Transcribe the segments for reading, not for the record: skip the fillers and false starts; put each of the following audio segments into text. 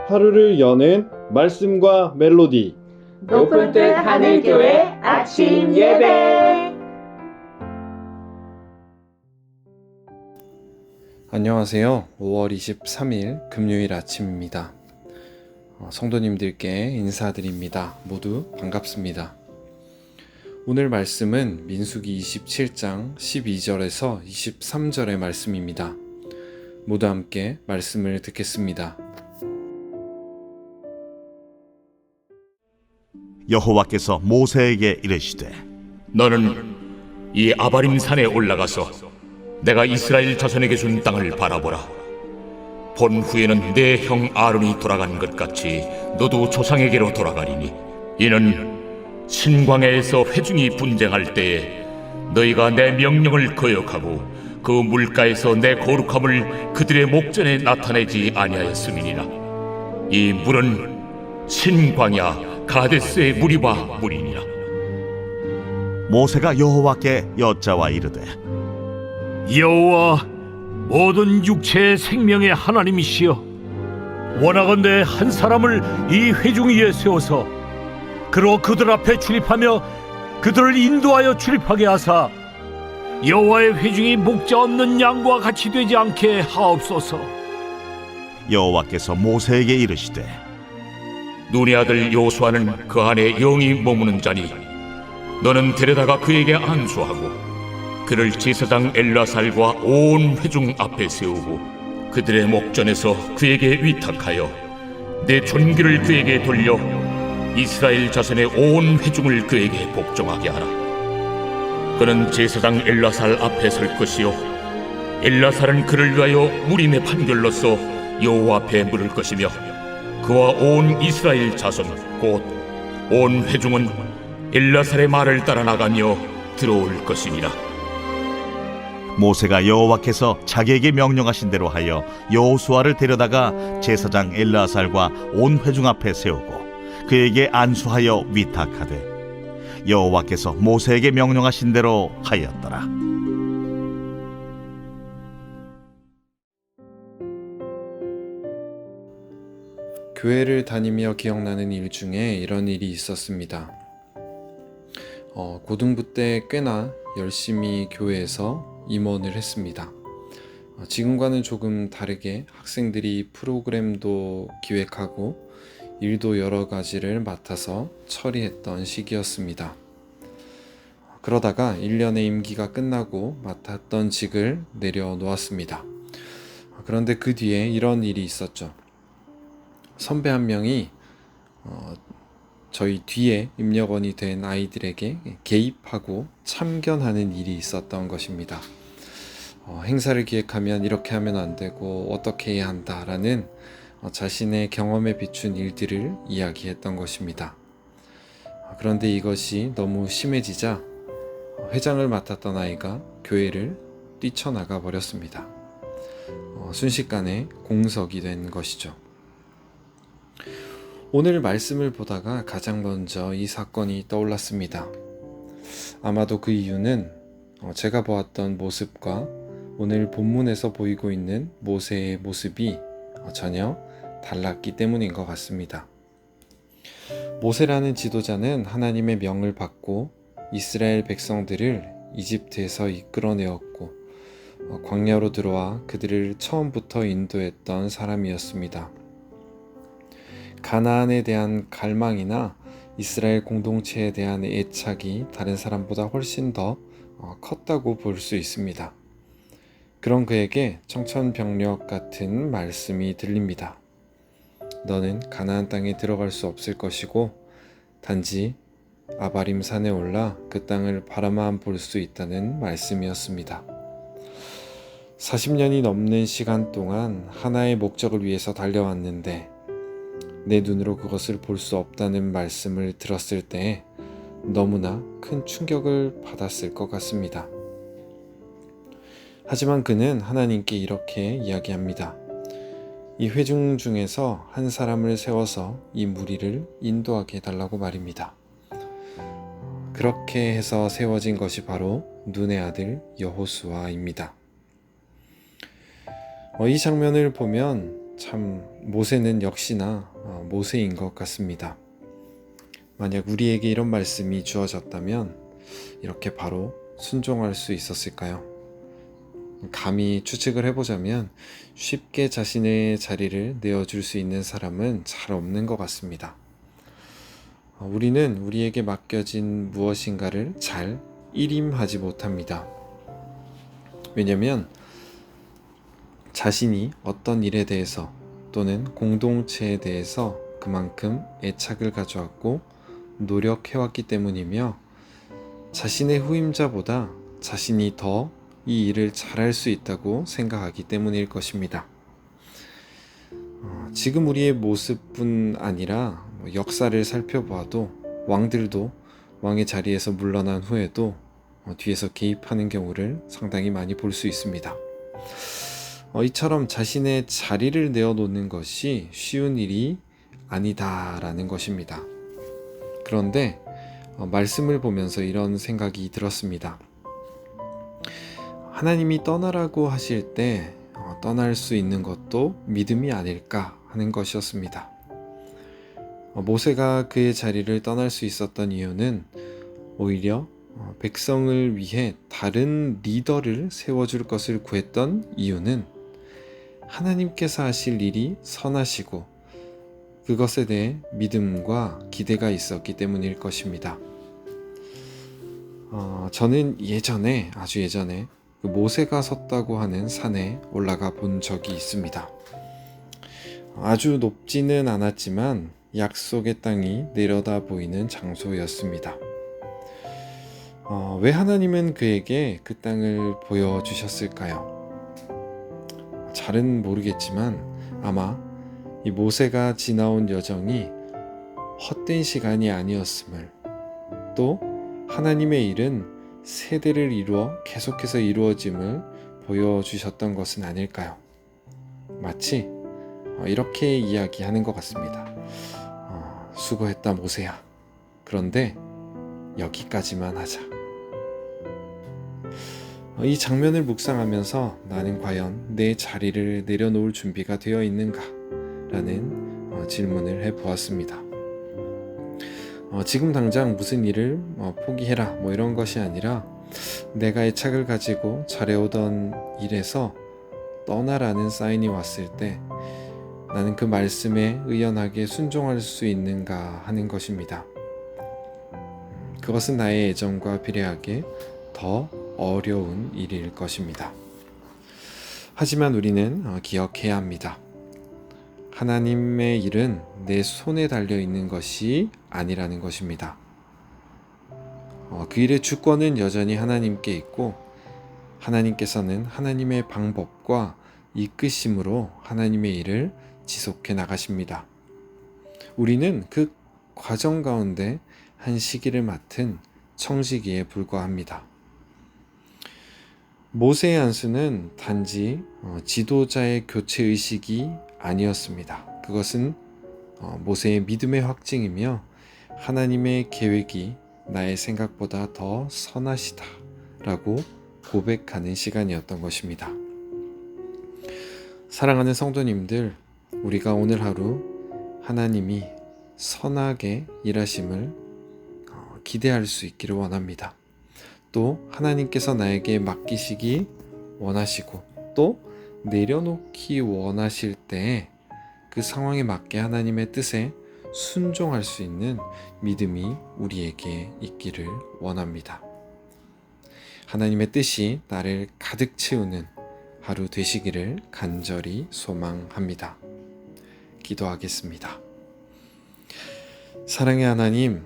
하루를 여는 말씀과 멜로디. 높은 뜻 하늘교회 아침 예배. 안녕하세요. 5월 23일 금요일 아침입니다. 성도님들께 인사드립니다. 모두 반갑습니다. 오늘 말씀은 민수기 27장 12절에서 23절의 말씀입니다. 모두 함께 말씀을 듣겠습니다. 여호와께서 모세에게 이르시되 너는 이 아바림 산에 올라가서 내가 이스라엘 자손에게 준 땅을 바라보라. 본 후에는 내 형 아론이 돌아간 것 같이 너도 조상에게로 돌아가리니 이는 신광야에서 회중이 분쟁할 때에 너희가 내 명령을 거역하고 그 물가에서 내 거룩함을 그들의 목전에 나타내지 아니하였음이니라. 이 물은 신광야 가데스의 물이와 물이니라. 모세가 여호와께 여짜와 이르되 여호와 모든 육체의 생명의 하나님이시여, 원하건대 한 사람을 이 회중 위에 세워서 그로 그들 앞에 출입하며 그들을 인도하여 출입하게 하사 여호와의 회중이 목자 없는 양과 같이 되지 않게 하옵소서. 여호와께서 모세에게 이르시되 눈의 아들 요수아는 그 안에 영이 머무는 자니 너는 데려다가 그에게 안수하고 그를 제사장 엘라살과 온 회중 앞에 세우고 그들의 목전에서 그에게 위탁하여 내 존귀를 그에게 돌려 이스라엘 자손의 온 회중을 그에게 복종하게 하라. 그는 제사장 엘라살 앞에 설 것이요 엘라살은 그를 위하여 무림의 판결로서 여호와 앞에 물을 것이며 그와 온 이스라엘 자손 곧 온 회중은 엘라살의 말을 따라 나가며 들어올 것이니라. 모세가 여호와께서 자기에게 명령하신 대로 하여 여호수아를 데려다가 제사장 엘라살과 온 회중 앞에 세우고 그에게 안수하여 위탁하되 여호와께서 모세에게 명령하신 대로 하였더라. 교회를 다니며 기억나는 일 중에 이런 일이 있었습니다. 고등부 때 꽤나 열심히 교회에서 임원을 했습니다. 지금과는 조금 다르게 학생들이 프로그램도 기획하고 일도 여러 가지를 맡아서 처리했던 시기였습니다. 그러다가 1년의 임기가 끝나고 맡았던 직을 내려놓았습니다. 그런데 그 뒤에 이런 일이 있었죠. 선배 한 명이 저희 뒤에 입력원이 된 아이들에게 개입하고 참견하는 일이 있었던 것입니다. 행사를 기획하면 이렇게 하면 안 되고 어떻게 해야 한다라는 자신의 경험에 비춘 일들을 이야기했던 것입니다. 그런데 이것이 너무 심해지자 회장을 맡았던 아이가 교회를 뛰쳐나가 버렸습니다. 순식간에 공석이 된 것이죠. 오늘 말씀을 보다가 가장 먼저 이 사건이 떠올랐습니다. 아마도 그 이유는 제가 보았던 모습과 오늘 본문에서 보이고 있는 모세의 모습이 전혀 달랐기 때문인 것 같습니다. 모세라는 지도자는 하나님의 명을 받고 이스라엘 백성들을 이집트에서 이끌어내었고 광야로 들어와 그들을 처음부터 인도했던 사람이었습니다. 가나안에 대한 갈망이나 이스라엘 공동체에 대한 애착이 다른 사람보다 훨씬 더 컸다고 볼 수 있습니다. 그런 그에게 청천벽력 같은 말씀이 들립니다. 너는 가나안 땅에 들어갈 수 없을 것이고 단지 아바림 산에 올라 그 땅을 바라만 볼 수 있다는 말씀이었습니다. 40년이 넘는 시간 동안 하나의 목적을 위해서 달려왔는데 내 눈으로 그것을 볼 수 없다는 말씀을 들었을 때 너무나 큰 충격을 받았을 것 같습니다. 하지만 그는 하나님께 이렇게 이야기합니다. 이 회중 중에서 한 사람을 세워서 이 무리를 인도하게 해달라고 말입니다. 그렇게 해서 세워진 것이 바로 눈의 아들 여호수아입니다. 이 장면을 보면 참 모세는 역시나 모세인 것 같습니다. 만약 우리에게 이런 말씀이 주어졌다면 이렇게 바로 순종할 수 있었을까요? 감히 추측을 해보자면 쉽게 자신의 자리를 내어줄 수 있는 사람은 잘 없는 것 같습니다. 우리는 우리에게 맡겨진 무엇인가를 잘 일임하지 못합니다. 왜냐하면 자신이 어떤 일에 대해서 또는 공동체에 대해서 그만큼 애착을 가져왔고 노력해왔기 때문이며 자신의 후임자보다 자신이 더 이 일을 잘할 수 있다고 생각하기 때문일 것입니다. 지금 우리의 모습뿐 아니라 역사를 살펴보아도 왕들도 왕의 자리에서 물러난 후에도 뒤에서 개입하는 경우를 상당히 많이 볼 수 있습니다. 이처럼 자신의 자리를 내어놓는 것이 쉬운 일이 아니다라는 것입니다. 그런데 말씀을 보면서 이런 생각이 들었습니다. 하나님이 떠나라고 하실 때 떠날 수 있는 것도 믿음이 아닐까 하는 것이었습니다. 모세가 그의 자리를 떠날 수 있었던 이유는 오히려 백성을 위해 다른 리더를 세워줄 것을 구했던 이유는 하나님께서 하실 일이 선하시고 그것에 대해 믿음과 기대가 있었기 때문일 것입니다. 저는 아주 예전에 그 모세가 섰다고 하는 산에 올라가 본 적이 있습니다. 아주 높지는 않았지만 약속의 땅이 내려다 보이는 장소였습니다. 왜 하나님은 그에게 그 땅을 보여주셨을까요? 잘은 모르겠지만 아마 이 모세가 지나온 여정이 헛된 시간이 아니었음을, 또 하나님의 일은 세대를 이루어 계속해서 이루어짐을 보여주셨던 것은 아닐까요? 마치 이렇게 이야기하는 것 같습니다. 수고했다 모세야. 그런데 여기까지만 하자. 이 장면을 묵상하면서 나는 과연 내 자리를 내려놓을 준비가 되어 있는가? 라는 질문을 해보았습니다. 지금 당장 무슨 일을 포기해라 이런 것이 아니라 내가 애착을 가지고 잘해오던 일에서 떠나라는 사인이 왔을 때 나는 그 말씀에 의연하게 순종할 수 있는가 하는 것입니다. 그것은 나의 애정과 비례하게 더 어려운 일일 것입니다. 하지만 우리는 기억해야 합니다. 하나님의 일은 내 손에 달려 있는 것이 아니라는 것입니다. 그 일의 주권은 여전히 하나님께 있고 하나님께서는 하나님의 방법과 이끄심으로 하나님의 일을 지속해 나가십니다. 우리는 그 과정 가운데 한 시기를 맡은 청지기에 불과합니다. 모세의 안수는 단지 지도자의 교체 의식이 아니었습니다. 그것은 모세의 믿음의 확증이며 하나님의 계획이 나의 생각보다 더 선하시다 라고 고백하는 시간이었던 것입니다. 사랑하는 성도님들, 우리가 오늘 하루 하나님이 선하게 일하심을 기대할 수 있기를 원합니다. 또 하나님께서 나에게 맡기시기 원하시고 또 내려놓기 원하실 때 그 상황에 맞게 하나님의 뜻에 순종할 수 있는 믿음이 우리에게 있기를 원합니다. 하나님의 뜻이 나를 가득 채우는 하루 되시기를 간절히 소망합니다. 기도하겠습니다. 사랑의 하나님,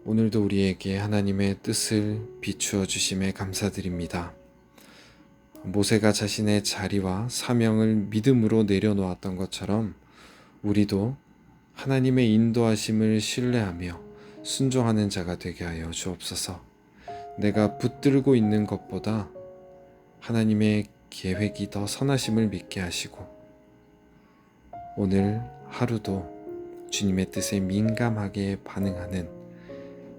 오늘도 우리에게 하나님의 뜻을 비추어 주심에 감사드립니다. 모세가 자신의 자리와 사명을 믿음으로 내려놓았던 것처럼 우리도 하나님의 인도하심을 신뢰하며 순종하는 자가 되게 하여 주옵소서. 내가 붙들고 있는 것보다 하나님의 계획이 더 선하심을 믿게 하시고 오늘 하루도 주님의 뜻에 민감하게 반응하는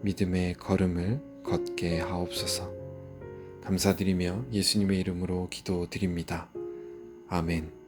믿음의 걸음을 걷게 하옵소서. 감사드리며 예수님의 이름으로 기도드립니다. 아멘.